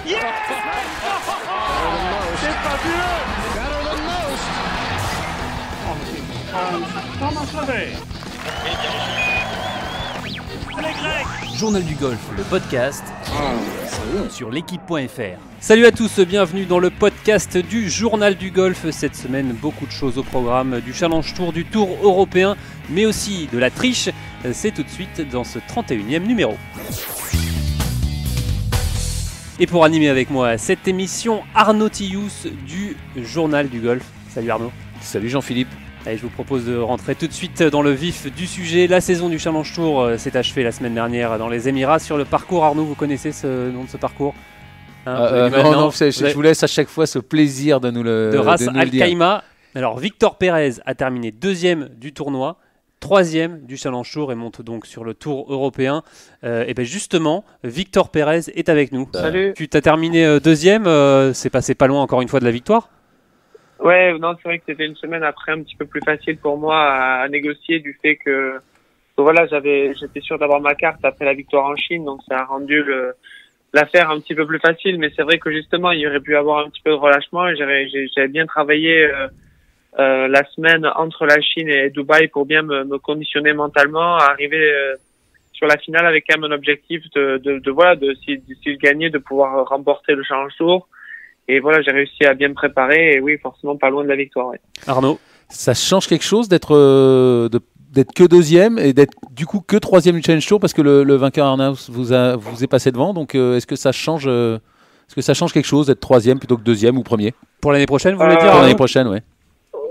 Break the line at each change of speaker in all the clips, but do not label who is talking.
Yes! C'est fabuleux! Thomas Levet. Les Grecs.
Journal du golf, le podcast sur l'équipe.fr. Salut à tous, bienvenue dans le podcast du Journal du golf. Cette semaine, beaucoup de choses au programme, du Challenge Tour, du Tour européen, mais aussi de la triche. C'est tout de suite dans ce 31e numéro. Et pour animer avec moi cette émission, Arnaud Tillous du Journal du golf. Salut Arnaud.
Salut Jean-Philippe.
Allez, je vous propose de rentrer tout de suite dans le vif du sujet. La saison du Challenge Tour s'est achevée la semaine dernière dans les Émirats. Sur le parcours, Arnaud, vous connaissez ce nom de ce parcours?
Non, je vous laisse à chaque fois ce plaisir de nous le dire.
De Ras Al Khaimah. Alors, Victor Pérez a terminé 2e du tournoi, 3e du Challenge Tour et monte donc sur le Tour européen. Et bien justement, Victor Pérez est avec nous.
Salut.
Tu t'as terminé 2e, c'est passé pas loin encore une fois de la victoire.
Ouais, non, c'est vrai que c'était une semaine après un petit peu plus facile pour moi à négocier du fait que voilà, j'étais sûr d'avoir ma carte après la victoire en Chine, donc ça a rendu l'affaire un petit peu plus facile. Mais c'est vrai que justement, il y aurait pu avoir un petit peu de relâchement. Et j'avais bien travaillé la semaine entre la Chine et Dubaï pour bien me conditionner mentalement à arriver sur la finale avec quand même un objectif de si je gagnais, de pouvoir remporter le Challenge Tour. Et voilà, j'ai réussi à bien me préparer et oui, forcément pas loin de la victoire. Ouais.
Arnaud,
ça change quelque chose d'être que 2e et d'être du coup que 3e du Challenge Tour parce que le vainqueur Arnaus vous est passé devant. Donc est-ce que ça change quelque chose d'être 3e plutôt que 2e ou 1er?
Pour l'année prochaine, vous voulez dire?
Pour l'année prochaine, ouais.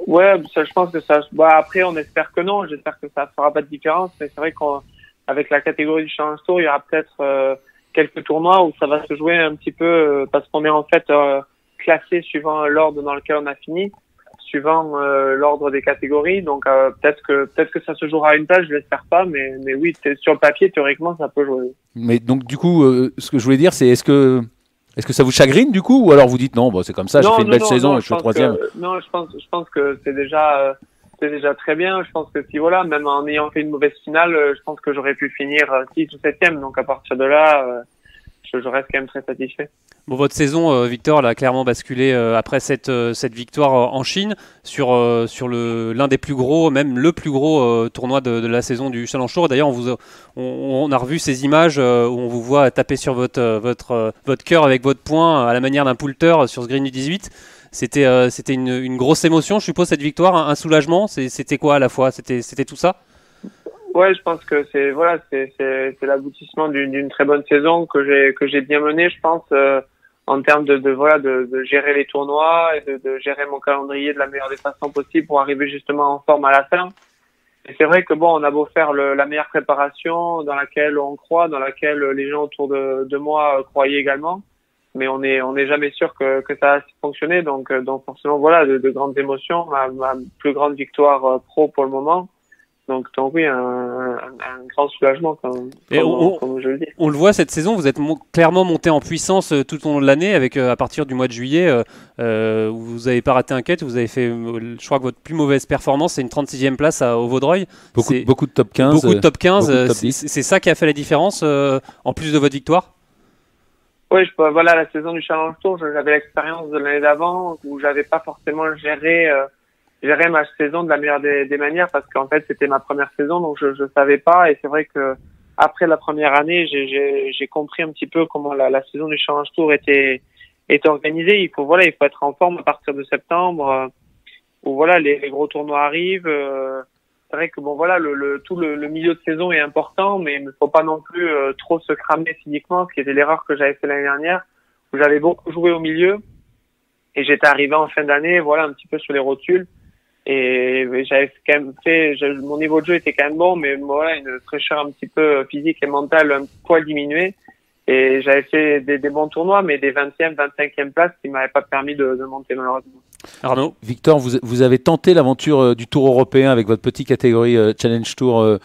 Ouais, ça, je pense que ça. Après, on espère que non. J'espère que ça fera pas de différence. Mais c'est vrai qu'avec la catégorie du Challenge Tour, il y aura peut-être quelques tournois où ça va se jouer un petit peu parce qu'on est en fait classé suivant l'ordre dans lequel on a fini, suivant l'ordre des catégories. Donc peut-être que ça se jouera à une place, je l'espère pas, mais oui, sur le papier théoriquement ça peut jouer.
Mais donc du coup, ce que je voulais dire, c'est est-ce que ça vous chagrine du coup, ou alors vous dites non, bon, c'est comme ça, j'ai fait une belle saison et je suis 3e.
Non, je pense que c'est déjà très bien. Je pense que si voilà, même en ayant fait une mauvaise finale, je pense que j'aurais pu finir 6 ou 7e. Donc à partir de là, je reste quand même très satisfait.
Bon, votre saison, Victor, elle a clairement basculé après cette victoire en Chine sur l'un des plus gros, même le plus gros tournoi de la saison du Challenge Tour. D'ailleurs, on a revu ces images où on vous voit taper sur votre cœur avec votre poing à la manière d'un poulter sur ce green du 18. C'était une grosse émotion, je suppose, cette victoire, un soulagement. C'était quoi à la fois? C'était tout ça?
Ouais, je pense que c'est l'aboutissement d'une très bonne saison que j'ai bien menée, je pense, en termes de gérer les tournois et de gérer mon calendrier de la meilleure des façons possibles pour arriver justement en forme à la fin. Et c'est vrai que bon, on a beau faire la meilleure préparation dans laquelle on croit, dans laquelle les gens autour de moi croyaient également, mais on est jamais sûr que ça va fonctionner. Donc forcément voilà, de grandes émotions, ma plus grande victoire pro pour le moment. Donc oui, un grand soulagement, comme je le dis.
On le voit cette saison, vous êtes clairement monté en puissance tout au long de l'année, avec à partir du mois de juillet, où vous n'avez pas raté un cut, vous avez fait, je crois que votre plus mauvaise performance, c'est une 36e place au Vaudreuil.
Beaucoup de top 15.
Beaucoup de top 15,
beaucoup de top 10.
C'est ça qui a fait la différence, en plus de votre victoire?
Oui, voilà, la saison du Challenge Tour, j'avais l'expérience de l'année d'avant, où j'avais pas forcément géré ma saison de la meilleure des manières parce qu'en fait c'était ma première saison, donc je savais pas. Et c'est vrai que après la première année, j'ai compris un petit peu comment la saison du Challenge Tour était organisée. Il faut être en forme à partir de septembre où voilà les gros tournois arrivent. C'est vrai que bon voilà tout le milieu de saison est important, mais il ne faut pas non plus trop se cramer physiquement, ce qui était l'erreur que j'avais fait l'année dernière où j'avais beaucoup joué au milieu et j'étais arrivé en fin d'année voilà un petit peu sur les rotules. Et j'avais quand même mon niveau de jeu était quand même bon, mais voilà, une fraîcheur un petit peu physique et mentale un poil diminuée. Et j'avais fait des bons tournois, mais des 20e, 25e places qui m'avaient pas permis de monter malheureusement.
Arnaud?
Victor, vous avez tenté l'aventure du Tour européen avec votre petite catégorie Challenge Tour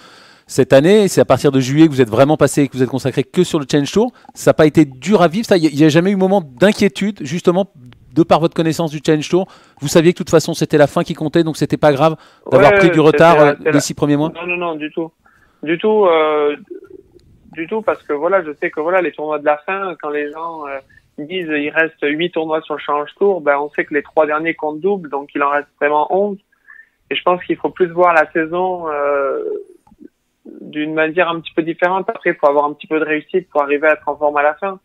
cette année. C'est à partir de juillet que vous êtes vraiment passé et que vous êtes consacré que sur le Challenge Tour. Ça n'a pas été dur à vivre, ça? Il n'y a jamais eu un moment d'inquiétude, justement, de par votre connaissance du Challenge Tour? Vous saviez que de toute façon c'était la fin qui comptait, donc c'était pas grave d'avoir pris du retard les 6 premiers mois?
Non, du tout, parce que voilà, je sais que voilà les tournois de la fin, quand les gens disent il reste 8 tournois sur le Challenge Tour, ben on sait que les 3 derniers comptent double, donc il en reste vraiment 11. Et je pense qu'il faut plus voir la saison d'une manière un petit peu différente. Après, il faut avoir un petit peu de réussite pour arriver à être en forme à la fin.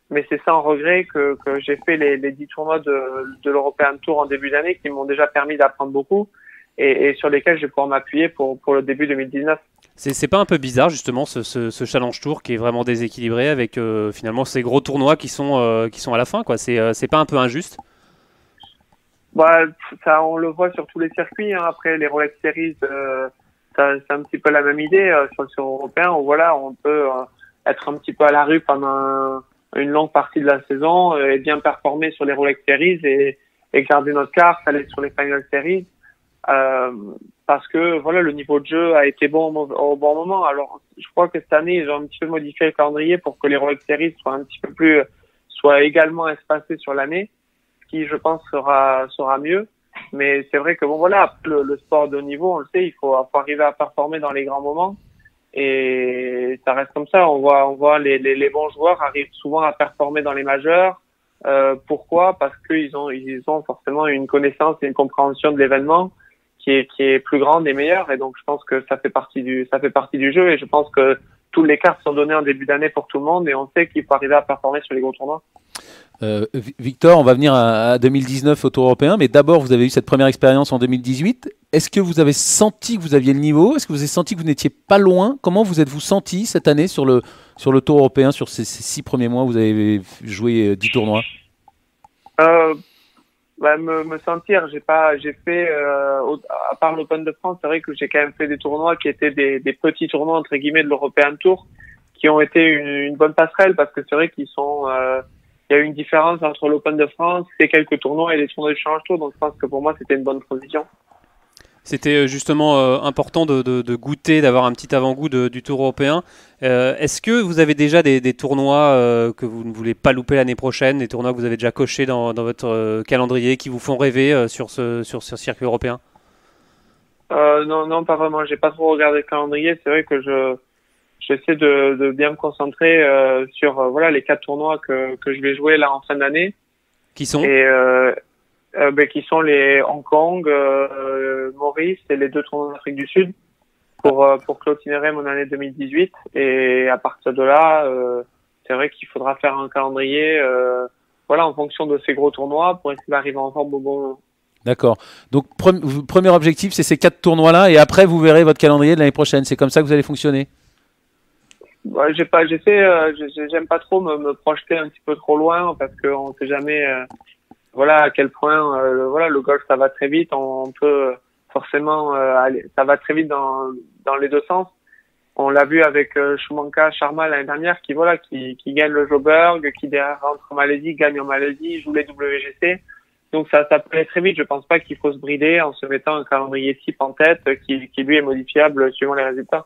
Mais c'est ça en regret que j'ai fait les 10 tournois de l'European Tour en début d'année qui m'ont déjà permis d'apprendre beaucoup et sur lesquels je vais pouvoir m'appuyer pour le début 2019.
C'est pas un peu bizarre justement ce Challenge Tour qui est vraiment déséquilibré avec finalement ces gros tournois qui sont à la fin, quoi. C'est pas un peu injuste?
Bah, ça, on le voit sur tous les circuits, hein. Après, les Rolex Series, c'est un petit peu la même idée. Sur le tour européen, où voilà, on peut être un petit peu à la rue pendant une longue partie de la saison et bien performer sur les Rolex Series et garder notre carte, aller sur les Final Series. Parce que voilà, le niveau de jeu a été bon au bon moment. Alors, je crois que cette année, ils ont un petit peu modifié le calendrier pour que les Rolex Series soient également espacés sur l'année, ce qui, je pense, sera mieux. Mais c'est vrai que bon voilà, le sport de haut niveau, on le sait, il faut arriver à performer dans les grands moments. Et ça reste comme ça. On voit les bons joueurs arrivent souvent à performer dans les majeurs. Pourquoi? Parce qu'ils ont forcément une connaissance et une compréhension de l'événement qui est plus grande et meilleure. Et donc je pense que ça fait partie du jeu. Et je pense que toutes les cartes sont données en début d'année pour tout le monde. Et on sait qu'il faut arriver à performer sur les gros tournois.
Victor, on va venir à 2019 au Tour européen, mais d'abord vous avez eu cette première expérience en 2018. Est-ce que vous avez senti que vous aviez le niveau? Est-ce que vous avez senti que vous n'étiez pas loin? Comment vous êtes-vous senti cette année sur le Tour européen, sur ces 6 premiers mois où vous avez joué 10 tournois?
Me sentir, j'ai fait à part l'Open de France, c'est vrai que j'ai quand même fait des tournois qui étaient des petits tournois entre guillemets de l'European Tour, qui ont été une bonne passerelle, parce que c'est vrai qu'ils sont il y a eu une différence entre l'Open de France, ces quelques tournois et les tournois du Challenge Tour, donc je pense que pour moi c'était une bonne transition.
C'était justement important de goûter, d'avoir un petit avant-goût du Tour européen. Est-ce que vous avez déjà des tournois que vous ne voulez pas louper l'année prochaine, des tournois que vous avez déjà cochés dans votre calendrier, qui vous font rêver sur ce circuit européen?
Non, pas vraiment. J'ai pas trop regardé le calendrier. C'est vrai que j'essaie de bien me concentrer sur voilà les 4 tournois que je vais jouer là en fin d'année.
Qui sont?
Qui sont les Hong Kong, Maurice et les 2 tournois d'Afrique du Sud pour clôturer mon année 2018. Et à partir de là, c'est vrai qu'il faudra faire un calendrier voilà en fonction de ces gros tournois pour essayer d'arriver en forme au bon moment.
D'accord. Donc premier objectif, c'est ces 4 tournois-là, et après vous verrez votre calendrier de l'année prochaine. C'est comme ça que vous allez fonctionner?
J'aime pas trop me projeter un petit peu trop loin, parce qu'on sait jamais voilà à quel point voilà le golf ça va très vite. On peut forcément aller, ça va très vite dans les deux sens. On l'a vu avec Shumanka Sharma l'année dernière, qui gagne le Joburg, qui derrière rentre en Malaisie, gagne en Malaisie, joue les WGC. Donc ça peut aller très vite. Je pense pas qu'il faut se brider en se mettant un calendrier type en tête qui lui est modifiable suivant les résultats.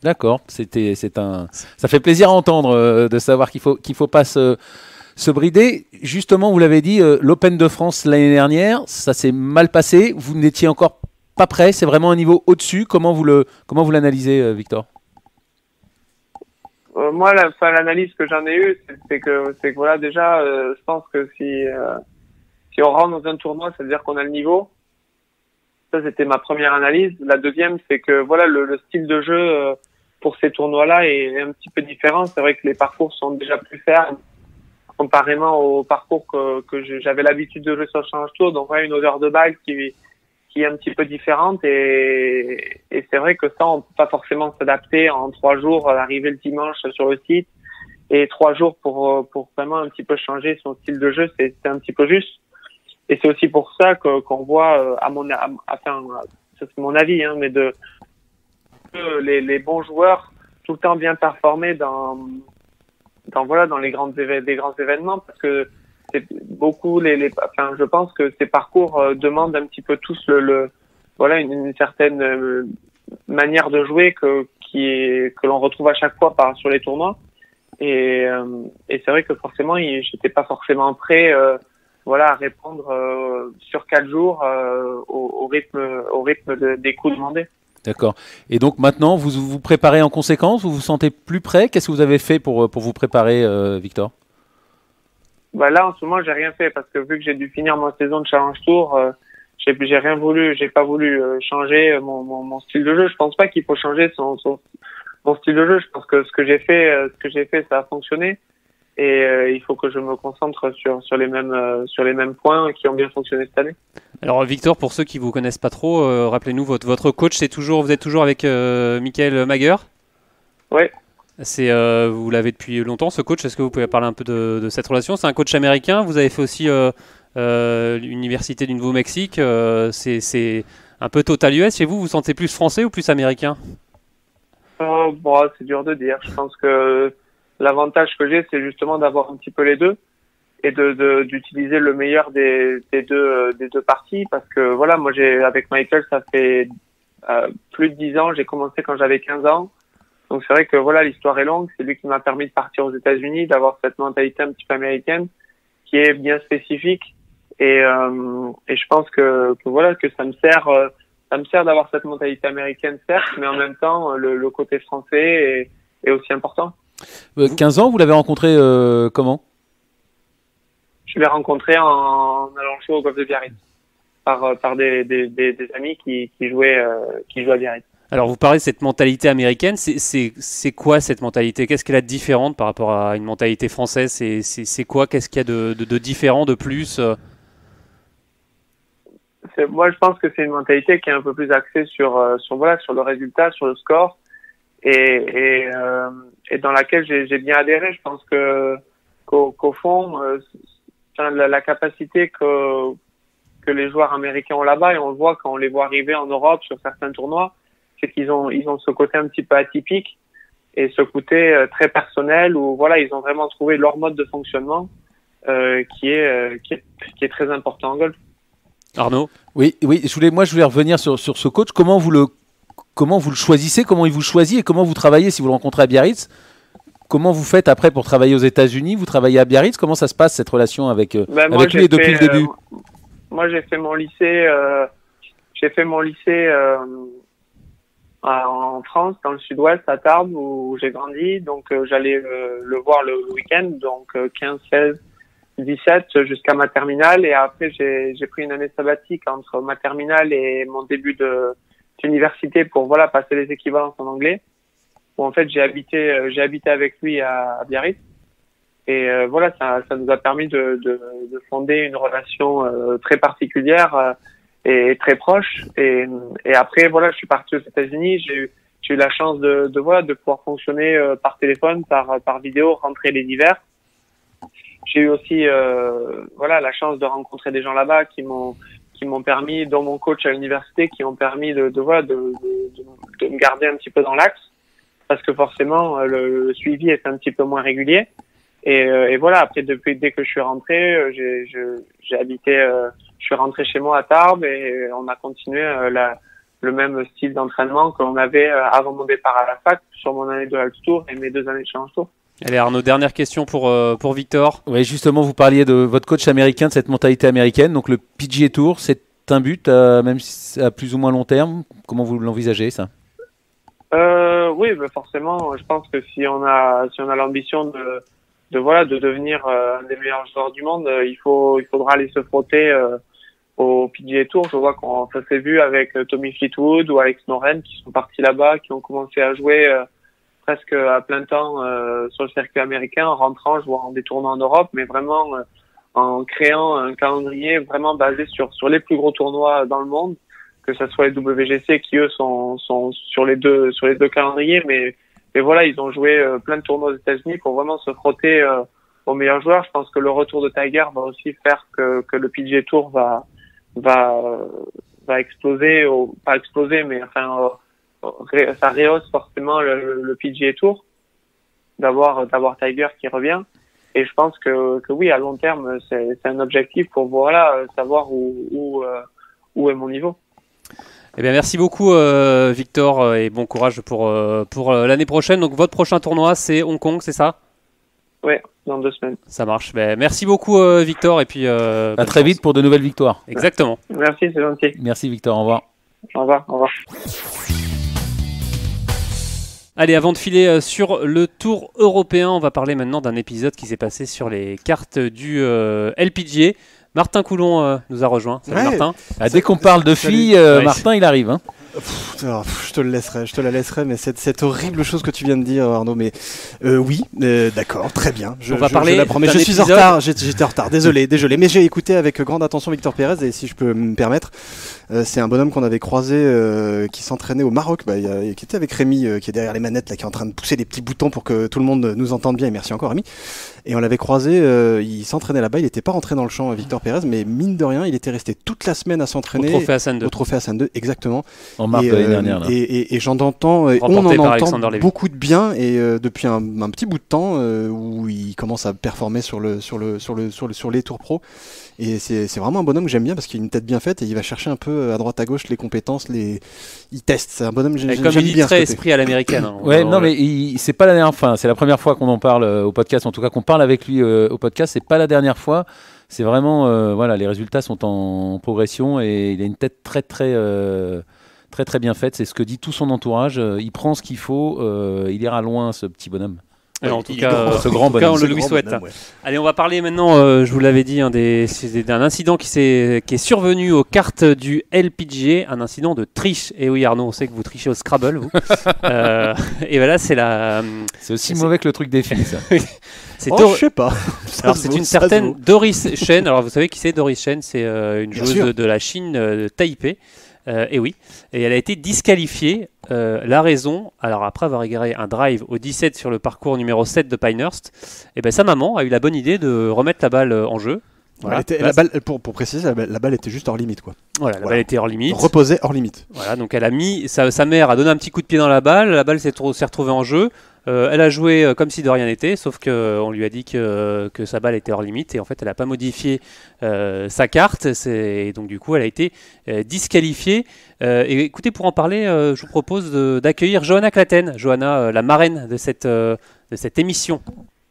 D'accord, ça fait plaisir à entendre de savoir qu'il faut pas se brider. Justement, vous l'avez dit, l'Open de France l'année dernière, ça s'est mal passé. Vous n'étiez encore pas prêt. C'est vraiment un niveau au-dessus. Comment vous l'analysez, Victor?
Moi, l'analyse que j'en ai eue, c'est que voilà, déjà, je pense que si on rentre dans un tournoi, ça veut dire qu'on a le niveau. Ça, c'était ma première analyse. La deuxième, c'est que voilà, le style de jeu pour ces tournois-là est un petit peu différent. C'est vrai que les parcours sont déjà plus fermes comparément au parcours que j'avais l'habitude de jouer sur le Challenge Tour. Donc, ouais, une odeur de balle qui est un petit peu différente, et c'est vrai que ça, on peut pas forcément s'adapter en 3 jours, arriver le dimanche sur le site, et 3 jours pour vraiment un petit peu changer son style de jeu, c'est un petit peu juste. Et c'est aussi pour ça qu'on voit, ça c'est mon avis, hein, mais les bons joueurs tout le temps bien performer dans les grands événements, parce que c'est beaucoup je pense que ces parcours demandent un petit peu tous une certaine manière de jouer que l'on retrouve à chaque fois sur les tournois, et c'est vrai que forcément j'étais pas forcément prêt à répondre sur 4 jours au rythme des coups demandés.
D'accord. Et donc maintenant, vous vous préparez en conséquence? Vous vous sentez plus prêt? Qu'est-ce que vous avez fait pour vous préparer, Victor?
Bah là, en ce moment, j'ai rien fait parce que vu que j'ai dû finir ma saison de Challenge Tour, j'ai rien voulu, j'ai pas voulu changer mon style de jeu. Je pense pas qu'il faut changer mon style de jeu. Je pense que ce que j'ai fait, ça a fonctionné. Et il faut que je me concentre sur les mêmes points qui ont bien fonctionné cette année.
Alors Victor, pour ceux qui vous connaissent pas trop, rappelez-nous votre coach, vous êtes toujours avec Michael Mager?
Oui.
Vous l'avez depuis longtemps, ce coach. Est-ce que vous pouvez parler un peu de cette relation? C'est un coach américain. Vous avez fait aussi l'université du Nouveau-Mexique. C'est un peu total US. Chez vous, vous sentez plus français ou plus américain?
Bon, c'est dur de dire. Je pense que l'avantage que j'ai, c'est justement d'avoir un petit peu les deux et d'utiliser le meilleur des deux parties. Parce que voilà, moi avec Michael, ça fait plus de 10 ans. J'ai commencé quand j'avais 15 ans. Donc c'est vrai que voilà, l'histoire est longue. C'est lui qui m'a permis de partir aux États-Unis, d'avoir cette mentalité un petit peu américaine qui est bien spécifique. Et je pense que voilà, que ça me sert d'avoir cette mentalité américaine, certes, mais en même temps, le côté français est aussi important.
15 ans, vous l'avez rencontré comment?
Je l'ai rencontré en allant jouer au golf de Biarritz par des amis qui jouaient à Biarritz.
Alors vous parlez de cette mentalité américaine, c'est quoi cette mentalité? Qu'est-ce qu'elle a de différente par rapport à une mentalité française? C'est quoi? Qu'est-ce qu'il y a de différent, de plus?
Moi, je pense que c'est une mentalité qui est un peu plus axée sur le résultat, sur le score, et dans laquelle j'ai bien adhéré. Je pense qu'au fond, la capacité que les joueurs américains ont là-bas, et on le voit quand on les voit arriver en Europe sur certains tournois, c'est qu'ils ont ce côté un petit peu atypique et ce côté très personnel où voilà, ils ont vraiment trouvé leur mode de fonctionnement qui est très important en golf.
Arnaud? Oui, je voulais revenir sur ce coach. Comment vous le choisissez? Comment il vous choisit et comment vous travaillez si vous le rencontrez à Biarritz? Comment vous faites après pour travailler aux États-Unis? Vous travaillez à Biarritz? Comment ça se passe cette relation avec lui depuis le début?
Moi, j'ai fait mon lycée. En France, dans le sud-ouest, à Tarbes, où j'ai grandi. Donc, j'allais le voir le week-end, donc 15, 16, 17, jusqu'à ma terminale. Et après, j'ai pris une année sabbatique entre ma terminale et mon début d'université pour voilà passer les équivalences en anglais. Où en fait, j'ai habité avec lui à Biarritz. Et voilà, ça nous a permis de fonder une relation très particulière. Et très proche. Et après, voilà, je suis parti aux États-Unis. J'ai eu la chance de pouvoir fonctionner par téléphone, par vidéo, rentrer les hivers. J'ai eu aussi, la chance de rencontrer des gens là-bas qui m'ont permis, dont mon coach à l'université, qui ont permis de me garder un petit peu dans l'axe. Parce que forcément, le suivi est un petit peu moins régulier. Et voilà, après, dès que je suis rentré, j'ai habité, je suis rentré chez moi à Tarbes et on a continué le même style d'entraînement qu'on avait avant mon départ à la fac sur mon année de Half Tour et mes 2 années de Challenge Tour.
Allez Arnaud, dernière question pour Victor.
Oui, justement, vous parliez de votre coach américain, de cette mentalité américaine. Donc le PGA Tour, c'est un but, même si à plus ou moins long terme. Comment vous l'envisagez, ça?
Oui, forcément. Je pense que si on a l'ambition de devenir un des meilleurs joueurs du monde, il faudra aller se frotter au PGA Tour. Je vois qu'on ça s'est vu avec Tommy Fleetwood ou Alex Noren qui sont partis là-bas, qui ont commencé à jouer presque à plein temps sur le circuit américain, en rentrant, jouant des tournois en Europe, mais vraiment en créant un calendrier vraiment basé sur les plus gros tournois dans le monde, que ce soit les WGC qui eux sont sur les deux calendriers, mais voilà, ils ont joué plein de tournois aux États-Unis pour vraiment se frotter aux meilleurs joueurs. Je pense que le retour de Tiger va aussi faire que le PGA Tour va exploser, pas exploser, mais enfin ça rehausse forcément le PGA Tour d'avoir Tiger qui revient. Et je pense que oui, à long terme, c'est un objectif pour savoir où est mon niveau.
Eh bien, merci beaucoup Victor et bon courage pour l'année prochaine. Donc votre prochain tournoi c'est Hong Kong, c'est ça?
Oui, dans 2 semaines.
Ça marche. Ben, merci beaucoup Victor et puis
à très vite pour de nouvelles victoires.
Exactement.
Merci, c'est gentil.
Merci Victor, au revoir.
Au revoir.
Allez, avant de filer sur le tour européen, on va parler maintenant d'un épisode qui s'est passé sur les cartes du LPGA. Martin Coulon nous a rejoint. Salut Martin.
Dès qu'on parle de filles, Martin il arrive. Hein.
Je te la laisserai, mais cette horrible chose que tu viens de dire, Arnaud. Mais oui, d'accord, très bien.
On va parler.
Je suis en retard. J'étais en retard. Désolé. Mais j'ai écouté avec grande attention Victor Pérez, et si je peux me permettre, c'est un bonhomme qu'on avait croisé, qui s'entraînait au Maroc, qui était avec Rémi, qui est derrière les manettes, là, qui est en train de pousser des petits boutons pour que tout le monde nous entende bien. Et merci encore, Rémi. Et on l'avait croisé, il s'entraînait là-bas. Il n'était pas rentré dans le champ, Victor Pérez, mais mine de rien, il était resté toute la semaine à s'entraîner.
Au Trophée Hassan II.
Au Trophée Hassan II, exactement.
En mars de l'année dernière. Là.
Et j'en entends, on en entend beaucoup de bien, et depuis un petit bout de temps où il commence à performer sur les tours pro. Et c'est vraiment un bonhomme que j'aime bien parce qu'il a une tête bien faite et il va chercher un peu à droite à gauche les compétences, il teste. C'est un bonhomme que j'aime bien.
Comme il dit, très esprit à l'américaine. Hein.
Ouais, non, mais c'est pas la dernière fois. C'est la première fois qu'on en parle au podcast, en tout cas qu'on parle avec lui au podcast. C'est pas la dernière fois. C'est vraiment, voilà, les résultats sont en progression et il a une tête très très bien faite. C'est ce que dit tout son entourage. Il prend ce qu'il faut. Il ira loin, ce petit bonhomme.
En tout cas, on le lui souhaite. Ouais. Allez, on va parler maintenant, je vous l'avais dit, d'un incident qui est survenu aux cartes du LPGA, un incident de triche. Et oui, Arnaud, on sait que vous trichez au Scrabble, vous. Et voilà,
c'est aussi mauvais que le truc des filles, ça.
Je sais pas.
Alors, c'est une certaine Doris Chen. Alors, vous savez qui c'est, Doris Chen? C'est une joueuse de la Chine, de Taipei. Et oui, et elle a été disqualifiée. La raison, alors après avoir égaré un drive au 17 sur le parcours numéro 7 de Pinehurst, et ben sa maman a eu la bonne idée de remettre la balle en jeu.
Voilà. La balle, pour préciser, la balle était juste hors limite, quoi.
Voilà, la balle était hors limite.
Reposée hors limite.
Voilà, donc elle a mis sa mère a donné un petit coup de pied dans la balle s'est retrouvée en jeu. Elle a joué comme si de rien n'était, sauf qu'on lui a dit que sa balle était hors limite et en fait elle n'a pas modifié sa carte, et donc du coup elle a été disqualifiée. Et écoutez, pour en parler, je vous propose d'accueillir Johanna Claten, Johanna, la marraine de cette émission.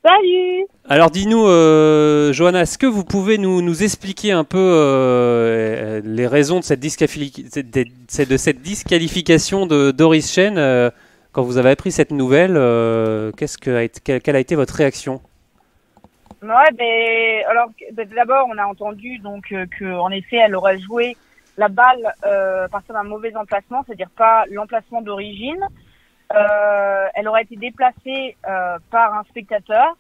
Salut!
Alors dis-nous, Johanna, est-ce que vous pouvez nous expliquer un peu les raisons de cette disqualification de Doris Chen quand vous avez appris cette nouvelle, quelle a été votre réaction?
Ouais, d'abord on a entendu donc qu'en effet elle aurait joué la balle à partir d'un mauvais emplacement, c'est-à-dire pas l'emplacement d'origine. Elle aurait été déplacée par un spectateur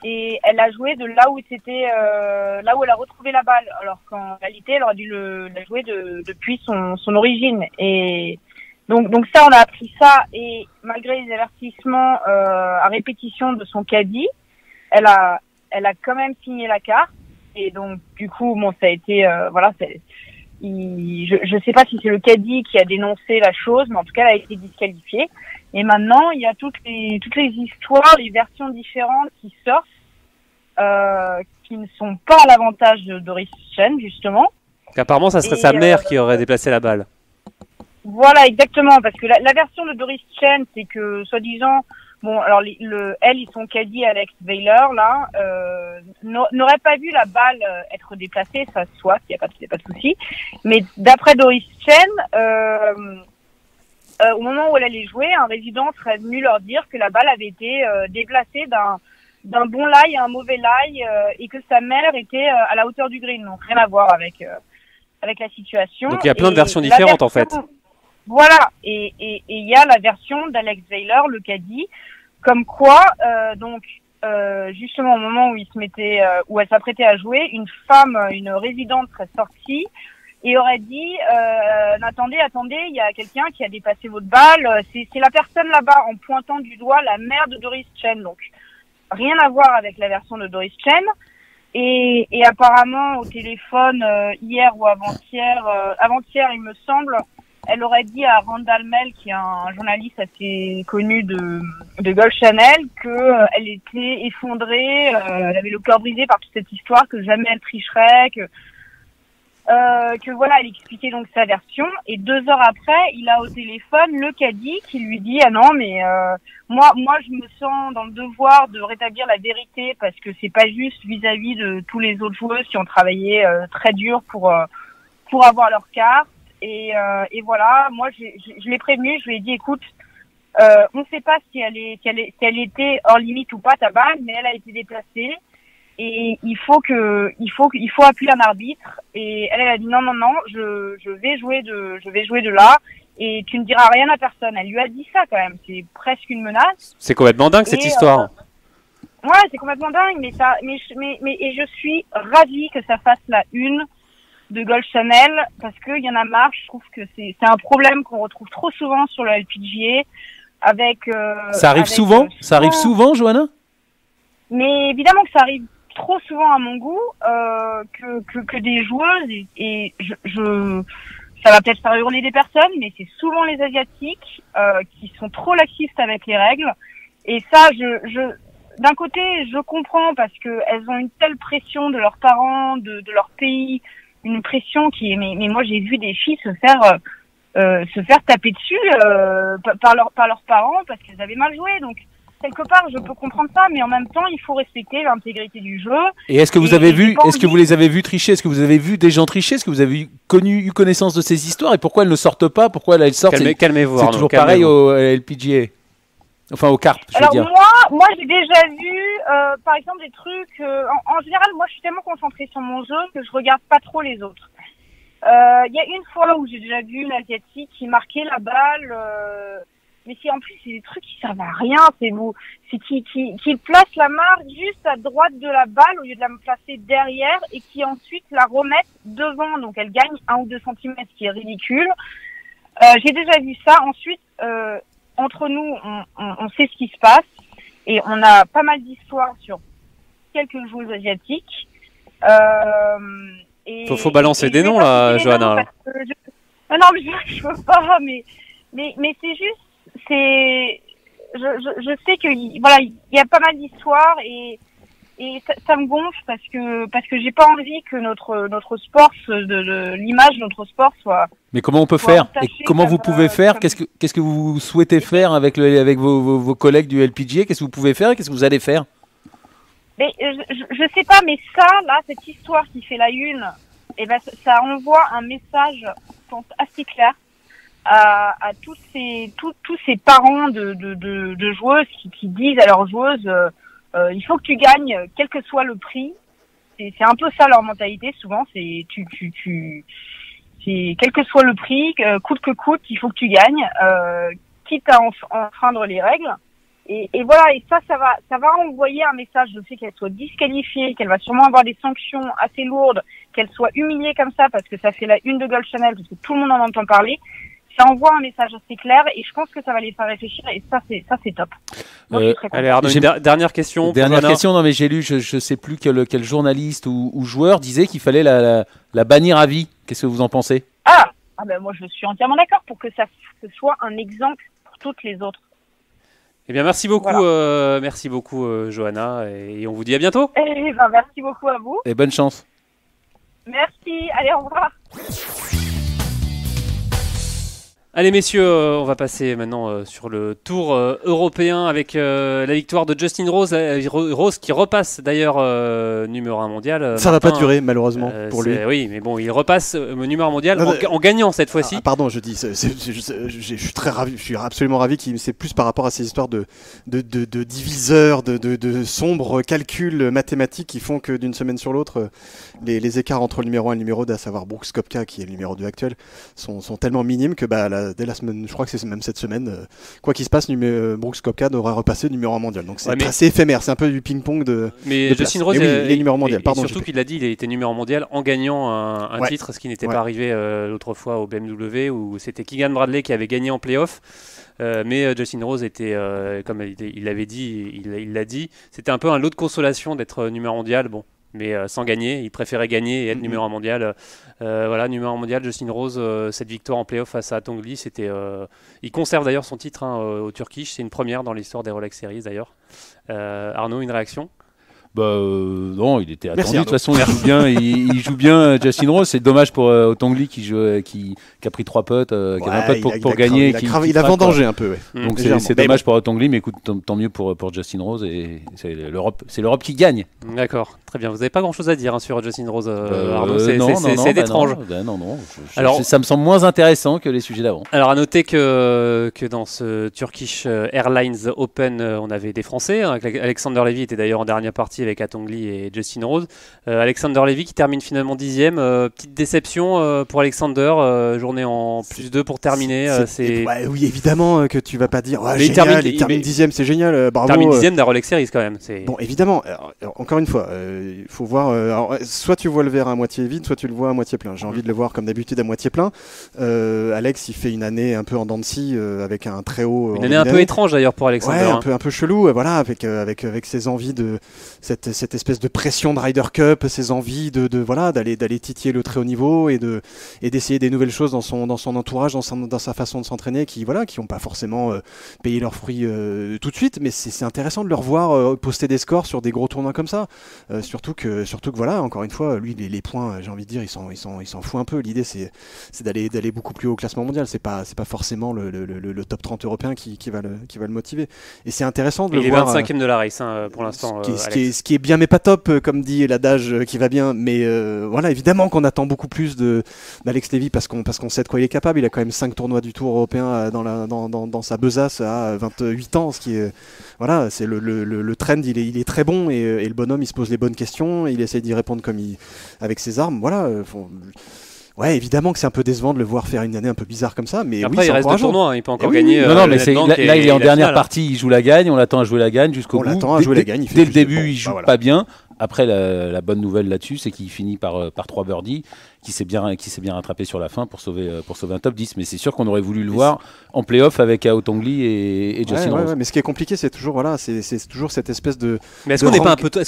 et elle a joué de là où là où elle a retrouvé la balle, alors qu'en réalité elle aurait dû la jouer depuis son origine. Et donc ça, on a appris ça, et malgré les avertissements à répétition de son caddie, elle a quand même signé la carte. Et donc du coup, bon, ça a été je sais pas si c'est le caddie qui a dénoncé la chose, mais en tout cas, elle a été disqualifiée. Et maintenant, il y a toutes les histoires, les versions différentes qui sortent, qui ne sont pas à l'avantage de Doris Chen, justement.
Apparemment, ça serait sa mère qui aurait déplacé la balle.
Voilà, exactement, parce que la version de Doris Chen, c'est que, soi-disant, bon, alors elle et son caddie Alex Weiler, là, n'auraient pas vu la balle être déplacée, ça soit, il n'y a pas de souci. Mais d'après Doris Chen, au moment où elle allait jouer, un résident serait venu leur dire que la balle avait été déplacée d'un bon lie à un mauvais lie, et que sa mère était à la hauteur du green, donc rien à voir avec la situation.
Donc il y a plein de versions différentes en fait.
Voilà, et il y a la version d'Alex Weiler, le caddie, comme quoi, justement au moment où où elle s'apprêtait à jouer, une résidente serait sortie et aurait dit attendez, il y a quelqu'un qui a dépassé votre balle, c'est la personne là-bas, en pointant du doigt la mère de Doris Chen. Donc rien à voir avec la version de Doris Chen. Et apparemment au téléphone hier ou avant-hier il me semble, elle aurait dit à Randall Mell, qui est un journaliste assez connu de Golf Channel, que elle était effondrée, elle avait le cœur brisé par toute cette histoire, que jamais elle tricherait, que voilà, elle expliquait donc sa version. Et 2 heures après, il a au téléphone le caddie qui lui dit ah non mais moi je me sens dans le devoir de rétablir la vérité, parce que c'est pas juste vis-à-vis de tous les autres joueuses qui ont travaillé très dur pour avoir leur carte. Et voilà, moi je l'ai prévenu, je lui ai dit écoute, On ne sait pas si elle était hors limite ou pas ta balle, mais elle a été déplacée. Et il faut appeler un arbitre. Et elle a dit non, je vais jouer de là. Et tu ne diras rien à personne. Elle lui a dit ça quand même. C'est presque une menace.
C'est complètement dingue cette histoire.
Ouais, c'est complètement dingue. Mais je suis ravie que ça fasse la une de Golf Channel parce qu'il y en a marre. Je trouve que c'est un problème qu'on retrouve trop souvent sur le LPGA.
Ça arrive souvent. Ça arrive souvent, Johanna.
Mais évidemment que ça arrive trop souvent à mon goût que des joueuses et ça va peut-être faire hurler des personnes, mais c'est souvent les Asiatiques qui sont trop laxistes avec les règles. Et ça, d'un côté, je comprends parce que elles ont une telle pression de leurs parents, de leur pays, une pression qui est. Mais moi, j'ai vu des filles se faire taper dessus par leurs parents parce qu'elles avaient mal joué. Donc quelque part, je peux comprendre ça, mais en même temps, il faut respecter l'intégrité du jeu.
Et est-ce que vous les avez vus tricher? Est-ce que vous avez vu des gens tricher? Est-ce que vous avez eu connaissance de ces histoires? Et pourquoi elles ne sortent pas? Pourquoi elles sortent?
Calmez-vous.
C'est toujours pareil au LPGA. Enfin, au carp, je veux dire.
Moi, j'ai déjà vu, par exemple, des trucs. En général, moi, je suis tellement concentrée sur mon jeu que je regarde pas trop les autres. Il y a une fois où j'ai déjà vu une Asiatique qui marquait la balle. Mais en plus, c'est des trucs qui servent à rien. C'est qui place la marque juste à droite de la balle au lieu de la placer derrière et qui ensuite la remettent devant. Donc, elle gagne 1 ou 2 centimètres, ce qui est ridicule. J'ai déjà vu ça. Ensuite, entre nous, on sait ce qui se passe et on a pas mal d'histoires sur quelques joueuses asiatiques.
Faut balancer des noms là, Johanna.
Non, mais je veux pas. Mais c'est juste. Je sais que voilà, il y a pas mal d'histoires et ça me gonfle parce que j'ai pas envie que notre sport, l'image de notre sport soit.
Mais comment on peut faire? Et comment vous pouvez faire? Qu'est-ce que vous souhaitez faire avec vos collègues du LPGA? Qu'est-ce que vous pouvez faire et qu'est-ce que vous allez faire?
Mais je sais pas, mais ça là, cette histoire qui fait la une, et ben ça envoie un message, je pense, assez clair à tous ces parents de joueuses qui disent à leurs joueuses il faut que tu gagnes quel que soit le prix. C'est un peu ça leur mentalité souvent, c'est c'est quel que soit le prix, coûte que coûte, il faut que tu gagnes, quitte à enfreindre les règles. Et voilà, et ça va envoyer un message. Je sais qu'elle soit disqualifiée, qu'elle va sûrement avoir des sanctions assez lourdes, qu'elle soit humiliée comme ça parce que ça fait la une de Golf Channel, parce que tout le monde en entend parler. Ça envoie un message assez clair et je pense que ça va les faire réfléchir et ça c'est top. Moi, je suis très
allez Arnaud, dernière question.
Non mais j'ai lu, je sais plus quel journaliste ou joueur disait qu'il fallait la bannir à vie. Qu'est-ce que vous en pensez?
Ah ben moi je suis entièrement d'accord pour que ça soit un exemple pour toutes les autres.
Eh bien merci beaucoup,
voilà.
merci beaucoup Johanna et on vous dit à bientôt.
Eh ben merci beaucoup à vous.
Et bonne chance.
Merci, allez au revoir.
Allez messieurs, on va passer maintenant sur le tour européen avec la victoire de Justin Rose, Rose qui repasse d'ailleurs numéro 1 mondial.
Ça va pas durer malheureusement pour lui.
Oui, mais bon, il repasse numéro 1 mondial en gagnant cette fois-ci.
Pardon, je dis, je suis très ravi, je suis absolument ravi qu'il c'est plus par rapport à ces histoires de diviseurs, de sombres calculs mathématiques qui font que d'une semaine sur l'autre, les écarts entre le numéro 1 et le numéro 2, à savoir Brooks Koepka qui est le numéro 2 actuel, sont tellement minimes que dès la semaine, je crois que c'est même cette semaine, quoi qu'il se passe, Brooks Koepka devra repasser numéro 1 mondial. Donc c'est assez éphémère, c'est un peu du ping-pong de.
Mais Justin Rose
est numéro mondial. Pardon.
Surtout qu'il l'a dit, il était numéro mondial en gagnant un titre, ce qui n'était pas arrivé l'autre fois au BMW où c'était Keegan Bradley qui avait gagné en play-off. Mais Justin Rose était, comme il l'avait dit, il l'a dit, c'était un peu un lot de consolation d'être numéro mondial. Bon. Mais sans gagner, il préférait gagner et être numéro 1 mondial. Voilà, numéro 1 mondial, Justin Rose, cette victoire en play-off face à Tongli, c'était. Il conserve d'ailleurs son titre au Turkish, c'est une première dans l'histoire des Rolex Series d'ailleurs. Arnaud, une réaction?
Non, il était attendu.
Merci,
De toute façon, il joue bien Justin Rose. C'est dommage pour Otongli qui a pris 3 putts, qui avait un putt pour gagner.
Il a vendangé un peu. Ouais.
Donc c'est dommage pour Otongli, mais écoute, tant mieux pour Justin Rose. Et c'est l'Europe qui gagne.
D'accord, très bien. Vous n'avez pas grand-chose à dire sur Justin Rose, Arnaud.
C'est
étrange.
Non. Alors, ça me semble moins intéressant que les sujets d'avant.
Alors à noter que dans ce Turkish Airlines Open, on avait des Français. Alexander Levy était d'ailleurs en dernière partie avec Atongli et Justin Rose. Alexander Levy qui termine finalement 10e. Petite déception pour Alexander, journée en +2 pour terminer.
Oui, évidemment que tu vas pas dire
il
termine 10e, c'est génial, bravo.
Termine 10e d'un Rolex Series quand même.
Bon, évidemment, encore une fois, il faut voir, soit tu vois le verre à moitié vide, soit tu le vois à moitié plein. J'ai envie de le voir comme d'habitude à moitié plein. Alex, il fait une année un peu en dents de scie, avec un très haut...
Une année un peu étrange d'ailleurs pour Alexander.
Ouais, un peu chelou, voilà, avec ses envies de... Cette espèce de pression de Ryder Cup, ses envies d'aller titiller le très haut niveau et d'essayer des nouvelles choses dans son entourage, dans sa façon de s'entraîner, qui n'ont pas forcément payé leurs fruits tout de suite, mais c'est intéressant de le revoir poster des scores sur des gros tournois comme ça. Surtout que voilà, encore une fois, lui les points, j'ai envie de dire, il s'en fout un peu. L'idée c'est d'aller beaucoup plus haut au classement mondial. C'est pas forcément le top 30 européen qui va le motiver. Et c'est intéressant de le voir.
Il est 25e de la race pour l'instant.
Ce qui est bien mais pas top, comme dit l'adage qui va bien. Mais voilà, évidemment qu'on attend beaucoup plus d'Alex Levy parce qu'on sait de quoi il est capable. Il a quand même 5 tournois du Tour européen dans sa besace à 28 ans, ce qui est voilà, c'est le trend. Il est très bon et le bonhomme il se pose les bonnes questions, il essaie d'y répondre avec ses armes. Voilà. Ouais, évidemment que c'est un peu décevant de le voir faire une année un peu bizarre comme ça, mais
après,
oui,
il reste 2 tournois, il peut encore gagner.
Non, mais là, il est en dernière partie, il joue la gagne, on l'attend à jouer la gagne jusqu'au bout.
On l'attend à jouer la gagne.
Dès le début, il joue pas bien. Après, la bonne nouvelle là-dessus, c'est qu'il finit par 3 birdies, qui s'est bien rattrapé sur la fin pour sauver un top 10. Mais c'est sûr qu'on aurait voulu le voir en play-off avec Otongli et Justin Rose.
Ouais, mais ce qui est compliqué, c'est toujours toujours cette espèce de.
Mais est-ce qu'on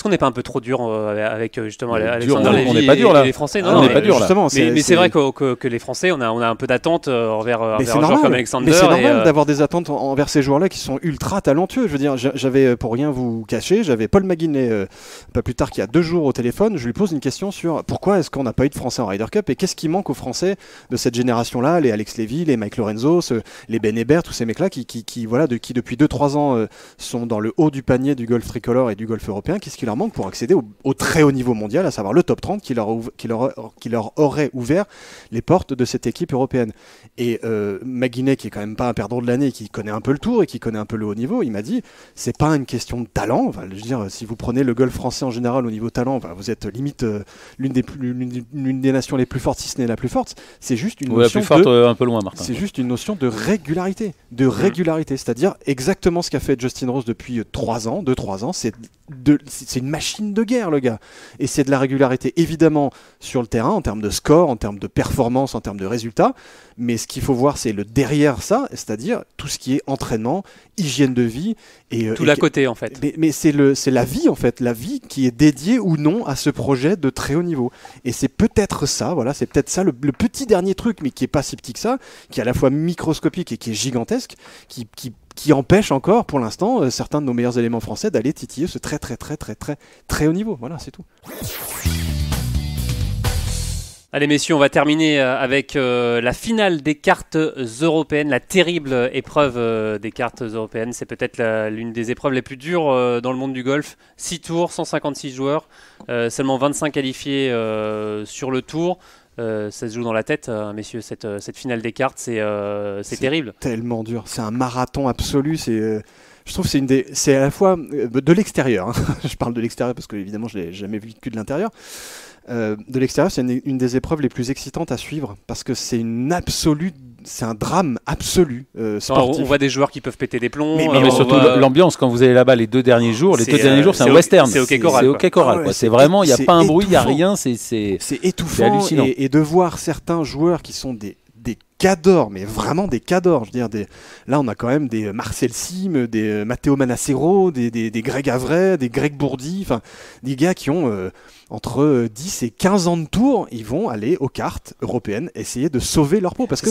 n'est pas un peu trop dur avec justement Alexander Levy et les Français?
Non, on n'est pas dur là.
Justement,
mais c'est vrai que les Français, on a un peu d'attente envers un joueur comme Alexander.
Mais c'est normal d'avoir des attentes envers ces joueurs-là qui sont ultra talentueux. Je veux dire, j'avais, pour rien vous cacher, j'avais Paul Maguinet pas plus tard qu'il y a 2 jours au téléphone. Je lui pose une question sur pourquoi est-ce qu'on n'a pas eu de Français en Ryder Cup et qu'est-ce qui manque aux Français de cette génération-là, les Alex Levy, les Mike Lorenzo, les Ben Hébert, tous ces mecs-là qui depuis 2-3 ans sont dans le haut du panier du golf tricolore et du golf européen. Qu'est-ce qui leur manque pour accéder au très haut niveau mondial, à savoir le top 30 qui leur aurait ouvert les portes de cette équipe européenne. Et Maguinet, qui est quand même pas un perdant de l'année, qui connaît un peu le tour et qui connaît un peu le haut niveau, il m'a dit c'est pas une question de talent. Enfin, je veux dire, si vous prenez le golf français en général au niveau talent, enfin, vous êtes limite l'une des nations les plus fortes, si ce n'est la plus forte. C'est juste une notion
un peu loin, Martin.
C'est juste une notion de régularité, c'est-à-dire exactement ce qu'a fait Justin Rose depuis 2-3 ans. C'est une machine de guerre, le gars. Et c'est de la régularité, évidemment, sur le terrain, en termes de score, en termes de performance, en termes de résultats. Mais ce qu'il faut voir, c'est le derrière ça, c'est-à-dire tout ce qui est entraînement, hygiène de vie. Et,
tout l'à côté, en fait.
Mais c'est la vie, en fait. La vie qui est dédiée ou non à ce projet de très haut niveau. Et c'est peut-être ça, voilà, c'est peut-être ça, le petit dernier truc, mais qui n'est pas si petit que ça, qui est à la fois microscopique et qui est gigantesque, qui empêche encore, pour l'instant, certains de nos meilleurs éléments français d'aller titiller ce très très très très très très haut niveau. Voilà, c'est tout.
Allez messieurs, on va terminer avec la finale des cartes européennes, la terrible épreuve des cartes européennes. C'est peut-être l'une des épreuves les plus dures dans le monde du golf. 6 tours, 156 joueurs, seulement 25 qualifiés sur le tour. Ça se joue dans la tête, messieurs, cette finale des cartes, c'est terrible. Tellement dur, c'est un marathon absolu, je trouve que c'est à la fois de l'extérieur, hein. Je parle de l'extérieur parce que évidemment je l'ai jamais vu que de l'intérieur. De l'extérieur, c'est une des épreuves les plus excitantes à suivre parce que c'est un drame absolu sportif. On voit des joueurs qui peuvent péter des plombs. Mais surtout l'ambiance quand vous allez là-bas les 2 derniers jours. C'est un western. C'est hockey choral. C'est vraiment, il n'y a pas un bruit, il n'y a rien. C'est étouffant. Et de voir certains joueurs qui sont des
cadors, mais vraiment des cadors. Je veux dire, là, on a quand même des Marcel Sim, des Matteo Manassero, des Greg Avray, des Greg Bourdi, enfin, des gars qui ont entre 10 et 15 ans de tour, ils vont aller aux cartes européennes essayer de sauver leur peau. Parce que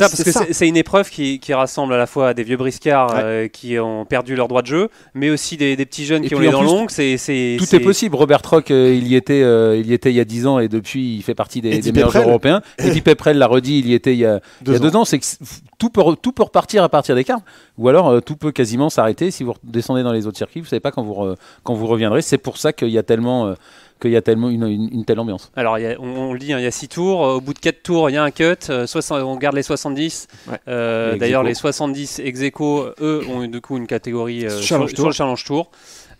c'est une épreuve qui rassemble à la fois des vieux briscards qui ont perdu leur droit de jeu, mais aussi des petits jeunes qui ont les dents longues. Tout
est possible. Robert Rock, il y était il y a 10 ans et depuis, il fait partie des meilleurs joueurs européens. Eddie Pepperell l'a redit, il y était il y a 2 ans. C'est que tout peut repartir à partir des cartes, ou alors tout peut quasiment s'arrêter si vous descendez dans les autres circuits. Vous savez pas quand vous reviendrez. C'est pour ça qu'il y a tellement une telle ambiance.
Alors on le dit, il y a 6 tours, au bout de 4 tours il y a un cut, on garde les 70, d'ailleurs les 70 ex-aequo, eux ont du coup une catégorie sur le Challenge Tour.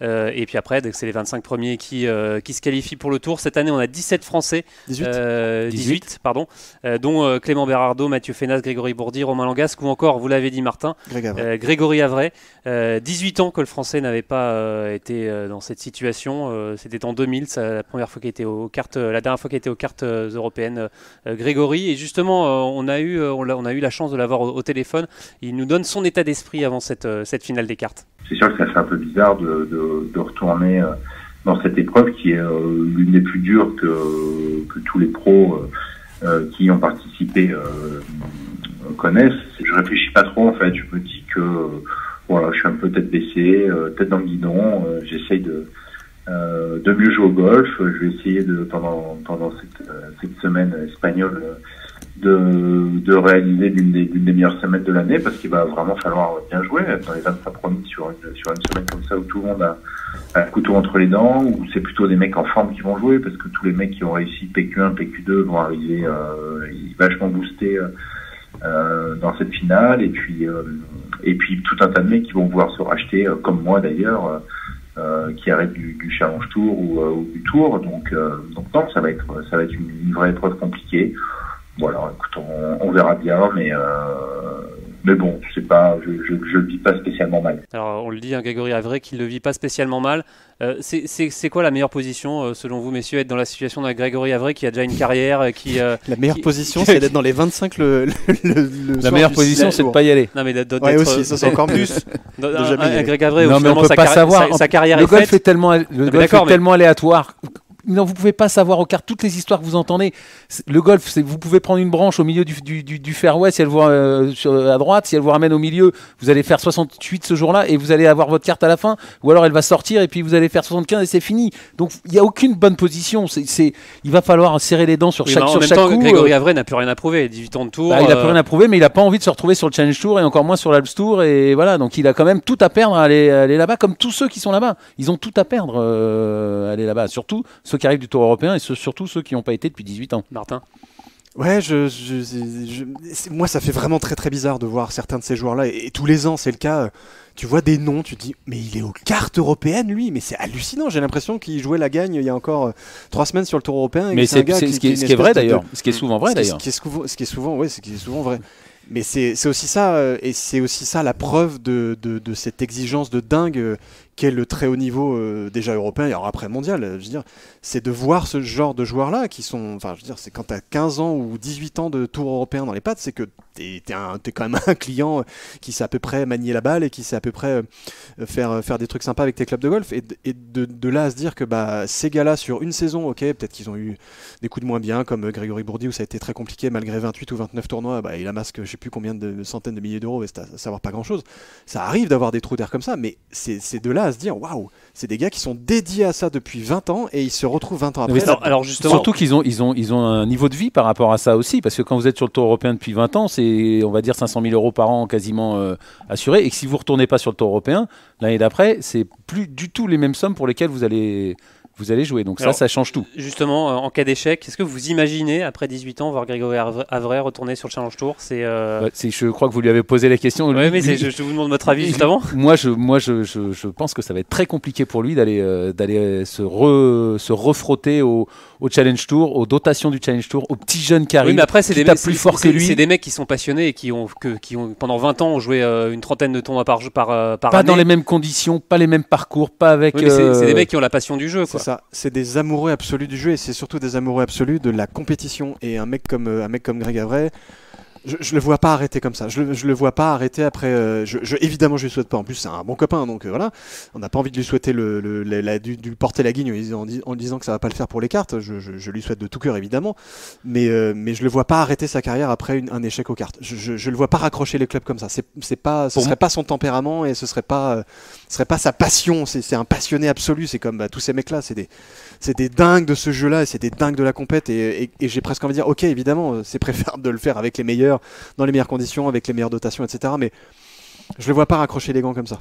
Et puis après, c'est les 25 premiers qui se qualifient pour le tour. Cette année, on a 17 Français, 18 pardon, dont Clément Berardo, Mathieu Fénas, Grégory Bourdi, Romain Langasque ou encore, vous l'avez dit Martin, Grégory Avray. 18 ans que le Français n'avait pas été dans cette situation. C'était en 2000, la première fois qu'il était aux cartes, la dernière fois qu'il était aux cartes européennes, Grégory. Et justement, on a eu la chance de l'avoir au téléphone. Il nous donne son état d'esprit avant cette finale des cartes.
C'est sûr que ça fait un peu bizarre de retourner dans cette épreuve qui est l'une des plus dures que tous les pros qui y ont participé connaissent. Je réfléchis pas trop en fait, je me dis que voilà, je suis un peu tête baissée, tête dans le guidon, j'essaye de mieux jouer au golf. Je vais essayer pendant cette semaine espagnole de réaliser l'une des meilleures semaines de l'année, parce qu'il va vraiment falloir bien jouer dans les 25 premiers sur une semaine comme ça où tout le monde a un couteau entre les dents, où c'est plutôt des mecs en forme qui vont jouer, parce que tous les mecs qui ont réussi PQ1, PQ2 vont arriver vachement boostés dans cette finale, et puis tout un tas de mecs qui vont pouvoir se racheter, comme moi d'ailleurs, qui arrêtent du Challenge Tour ou du Tour, donc non, ça va être une vraie épreuve compliquée. Voilà, écoute, on verra bien, mais bon, je sais pas, je le vis pas spécialement mal.
Alors on le dit, Grégory Avray qui le vit pas spécialement mal. C'est quoi la meilleure position selon vous, messieurs, être dans la situation d'un Grégory Avray qui a déjà une carrière
La meilleure position, c'est d'être dans les 25
la meilleure position, c'est de pas y aller.
Non mais d'être
aussi, ça c'est encore plus.
Un Greg Avray,
non mais on peut pas savoir.
Sa carrière
le golf est tellement aléatoire. Non, vous pouvez pas savoir aux cartes toutes les histoires que vous entendez. Le golf, vous pouvez prendre une branche au milieu du fairway, si elle vous à droite, si elle vous ramène au milieu, vous allez faire 68 ce jour-là et vous allez avoir votre carte à la fin, ou alors elle va sortir et puis vous allez faire 75 et c'est fini. Donc il n'y a aucune bonne position. Il va falloir serrer les dents sur chaque coup.
Grégory Avray n'a plus rien à prouver. 18 ans de tour.
Il n'a plus rien à prouver, mais il n'a pas envie de se retrouver sur le Challenge Tour et encore moins sur l'Alps Tour. Et voilà, donc il a quand même tout à perdre à aller là-bas, comme tous ceux qui sont là-bas. Ils ont tout à perdre à aller là-bas, surtout ceux qui arrivent du Tour européen et surtout ceux qui n'ont pas été depuis 18 ans.
Martin.
Ouais, moi ça fait vraiment très très bizarre de voir certains de ces joueurs-là, et tous les ans c'est le cas. Tu vois des noms, tu te dis mais il est aux cartes européennes lui, mais c'est hallucinant. J'ai l'impression qu'il jouait la gagne il y a encore 3 semaines sur le Tour européen.
Mais c'est ce qui est vrai d'ailleurs, ce qui est souvent vrai d'ailleurs.
Ce qui est souvent vrai. Mais c'est aussi ça, et c'est aussi ça la preuve de cette exigence de dingue qu'est le très haut niveau déjà européen et alors après mondial. Je veux dire, c'est de voir ce genre de joueurs-là qui sont, enfin, je veux dire, c'est quand t'as 15 ans ou 18 ans de tour européen dans les pattes, c'est que t'es quand même un client qui sait à peu près manier la balle et qui sait à peu près faire des trucs sympas avec tes clubs de golf, et de là à se dire que ces gars-là sur une saison, ok, peut-être qu'ils ont eu des coups de moins bien comme Grégory Bourdi où ça a été très compliqué malgré 28 ou 29 tournois, il amasse je sais plus combien de centaines de milliers d'euros, et c'est à savoir pas grand-chose. Ça arrive d'avoir des trous d'air comme ça, mais c'est de là à se dire waouh, c'est des gars qui sont dédiés à ça depuis 20 ans et ils se retrouvent 20 ans après.
Alors justement,
surtout qu'ils ont un niveau de vie par rapport à ça aussi, parce que quand vous êtes sur le Tour européen depuis 20 ans, c'est on va dire 500 000 euros par an quasiment assurés, et que si vous retournez pas sur le Tour européen l'année d'après, c'est plus du tout les mêmes sommes pour lesquelles vous allez jouer. Donc alors, ça change tout.
Justement, en cas d'échec, est-ce que vous imaginez, après 18 ans, voir Grégory Avray retourner sur le Challenge Tour ?
Je crois que vous lui avez posé la question.
Oui, mais je vous demande votre avis juste avant.
Moi, je pense que ça va être très compliqué pour lui d'aller se refrotter au Challenge Tour, aux dotations du Challenge Tour, aux petits jeunes qui arrivent.
Oui, mais après, c'est des mecs
plus forts que lui.
C'est des mecs qui sont passionnés et qui ont pendant 20 ans ont joué une trentaine de tournois par année.
Pas dans les mêmes conditions, pas les mêmes parcours, pas avec.
Oui, mais c'est des mecs qui ont la passion du jeu, quoi.
Ça, c'est des amoureux absolus du jeu, et c'est surtout des amoureux absolus de la compétition. Et un mec comme Greg Avray, Je le vois pas arrêter comme ça. Je le vois pas arrêter après. Évidemment, je lui souhaite pas. En plus, c'est un bon copain, donc voilà. On n'a pas envie de lui souhaiter de lui porter la guigne en disant que ça va pas le faire pour les cartes. Je lui souhaite de tout cœur, évidemment. Mais je le vois pas arrêter sa carrière après un échec aux cartes. Je le vois pas raccrocher les clubs comme ça. Ce serait pas son tempérament et ce serait pas sa passion. C'est un passionné absolu. C'est comme tous ces mecs-là. C'est des dingues de ce jeu-là et c'est des dingues de la compète. Et j'ai presque envie de dire, ok, évidemment, c'est préférable de le faire avec les meilleurs, dans les meilleures conditions, avec les meilleures dotations, etc. Mais je le vois pas raccrocher les gants comme ça,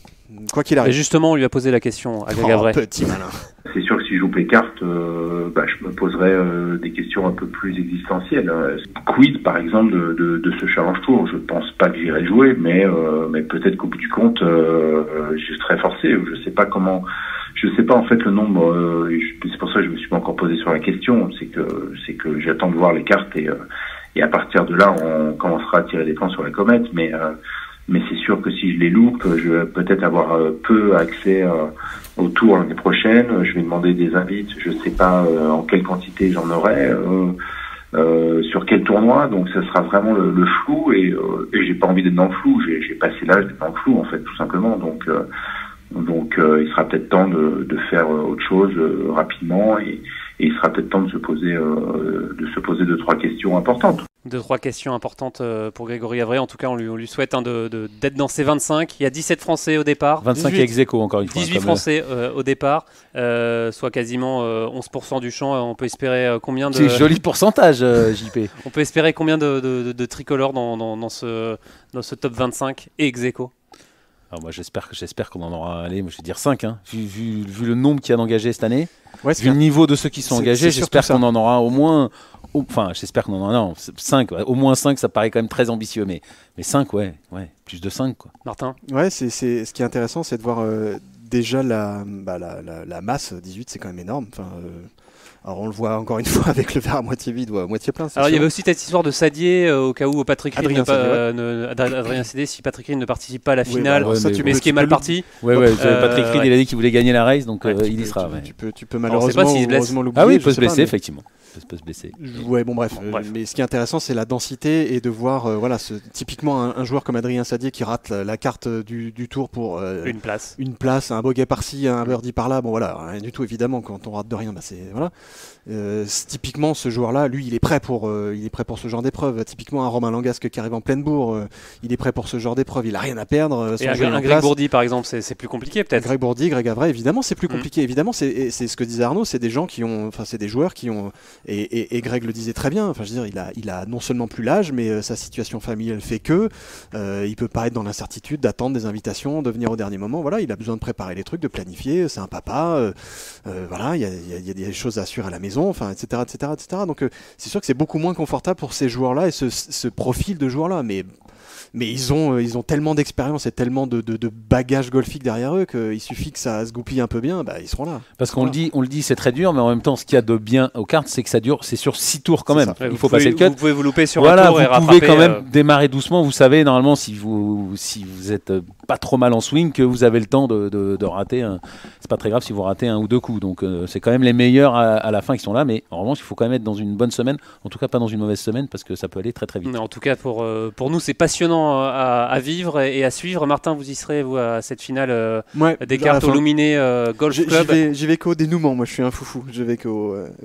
quoi qu'il arrive.
Et justement, on lui a posé la question à Greg Avray.
Petit malin.
C'est sûr que si je joue les cartes, je me poserais des questions un peu plus existentielles. Quid, par exemple, de ce Challenge Tour? Je pense pas que j'irai jouer, mais peut-être qu'au bout du compte, je serais forcé. Je sais pas comment. Je sais pas en fait le nombre. C'est pour ça que je me suis pas encore posé sur la question. C'est que j'attends de voir les cartes et à partir de là, on commencera à tirer des plans sur la comète. Mais c'est sûr que si je les loupe, je vais peut-être avoir peu accès au tour l'année prochaine. Je vais demander des invites. Je sais pas en quelle quantité j'en aurai, sur quel tournoi. Donc ça sera vraiment le flou et j'ai pas envie d'être dans le flou. J'ai passé l'âge d'être dans le flou en fait, tout simplement. Donc il sera peut-être temps de faire autre chose rapidement et il sera peut-être temps de se poser 2-3 questions importantes.
2-3 questions importantes pour Grégory Avray. En tout cas, on lui souhaite d'être dans ces 25. Il y a 17 Français au départ.
25 ex aequo encore une fois.
18 Français au départ, soit quasiment 11% du champ. On peut espérer combien de...
C'est un joli pourcentage, JP.
On peut espérer combien de tricolores dans ce top 25 et ex aequo?
Alors moi j'espère qu'on en aura, allez, moi je vais dire 5, hein. Vu le nombre qu'il y a d'engagés cette année, vu le niveau de ceux qui sont engagés, j'espère qu'on en aura au moins, j'espère qu'on en aura 5, au moins 5, ça paraît quand même très ambitieux, mais 5, ouais, plus de 5 quoi.
Martin?
Ouais, c'est ce qui est intéressant, c'est de voir déjà la masse, 18 c'est quand même énorme, alors on le voit encore une fois avec le verre à moitié vide ou à moitié plein.
Alors il y avait aussi cette histoire de Sadier au cas où Patrick Reed
Adrien
Sédé, si Patrick Reed ne participe pas à la finale,
mais
ce qui est mal parti.
Patrick Reed il a dit qu'il voulait gagner la race, donc il y sera.
Tu peux malheureusement l'oublier.
Ah oui, il peut se blesser effectivement. Peut se blesser.
Ouais, bref. Mais ce qui est intéressant, c'est la densité et de voir, typiquement un joueur comme Adrien Sadier qui rate la carte du tour pour une place, un bogey par-ci, un birdie par-là. Bon voilà, rien du tout évidemment. Quand on rate de rien, c'est voilà. Typiquement, ce joueur-là, lui, il est prêt pour ce genre d'épreuve. Typiquement, un Romain Langasque qui arrive en pleine bourre, il est prêt pour ce genre d'épreuve. Il a rien à perdre.
Et un Greg Bourdi, par exemple, c'est plus compliqué peut-être.
Greg Bourdi, Greg Avray, évidemment, c'est plus compliqué. Évidemment, c'est ce que disait Arnaud. C'est des gens c'est des joueurs qui ont. Et Greg le disait très bien. Enfin, je veux dire, il a non seulement plus l'âge, mais sa situation familiale fait que il peut pas être dans l'incertitude d'attendre des invitations, de venir au dernier moment. Voilà, il a besoin de préparer les trucs, de planifier. C'est un papa. Voilà, il y a des choses à assurer à la maison. Enfin, etc. Donc, c'est sûr que c'est beaucoup moins confortable pour ces joueurs-là et ce profil de joueurs-là. Mais ils ont tellement d'expérience et tellement de bagages golfiques derrière eux qu'il suffit que ça se goupille un peu bien, ils seront là.
Parce qu'on le dit, c'est très dur, mais en même temps, ce qu'il y a de bien aux cartes, c'est que ça dure, c'est sur 6 tours quand même. Il faut passer le cut.
Vous pouvez vous louper sur un tour et rattraper.
Vous pouvez quand même démarrer doucement. Vous savez, normalement, si vous êtes pas trop mal en swing, que vous avez le temps de rater. C'est pas très grave si vous ratez 1 ou 2 coups. Donc, c'est quand même les meilleurs à la fin qui sont là. Mais en revanche, il faut quand même être dans une bonne semaine. En tout cas, pas dans une mauvaise semaine parce que ça peut aller très très vite.
Mais en tout cas, pour nous, c'est passionnant à vivre et à suivre. Martin, vous y serez, vous, à cette finale des cartes au Luminé Golf Club?
J'y vais qu'au dénouement, moi je suis un foufou.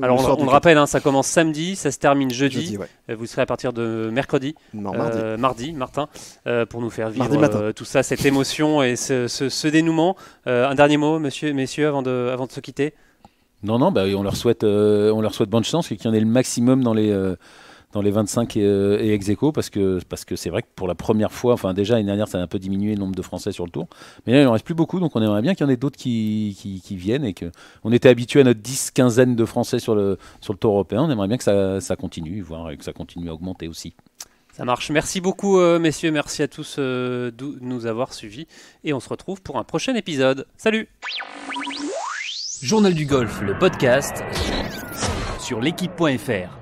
Alors on le rappelle, ça commence samedi, ça se termine jeudi. Vous serez à partir de mercredi, mardi, Martin, pour nous faire vivre tout ça, cette émotion et ce dénouement. Un dernier mot, messieurs, avant de se quitter?
Non, on leur souhaite bonne chance, qu'il y en ait le maximum dans les 25 et ex aequo parce que c'est vrai que pour la première fois, enfin déjà l'année dernière ça a un peu diminué le nombre de Français sur le tour, mais là il en reste plus beaucoup, donc on aimerait bien qu'il y en ait d'autres qui viennent et qu'on était habitué à notre 10-15aine de Français sur le tour européen. On aimerait bien que ça continue, voire que ça continue à augmenter aussi.
Ça marche. Merci beaucoup messieurs, merci à tous de nous avoir suivis et on se retrouve pour un prochain épisode. Salut.
Journal du golf, le podcast sur l'équipe.fr.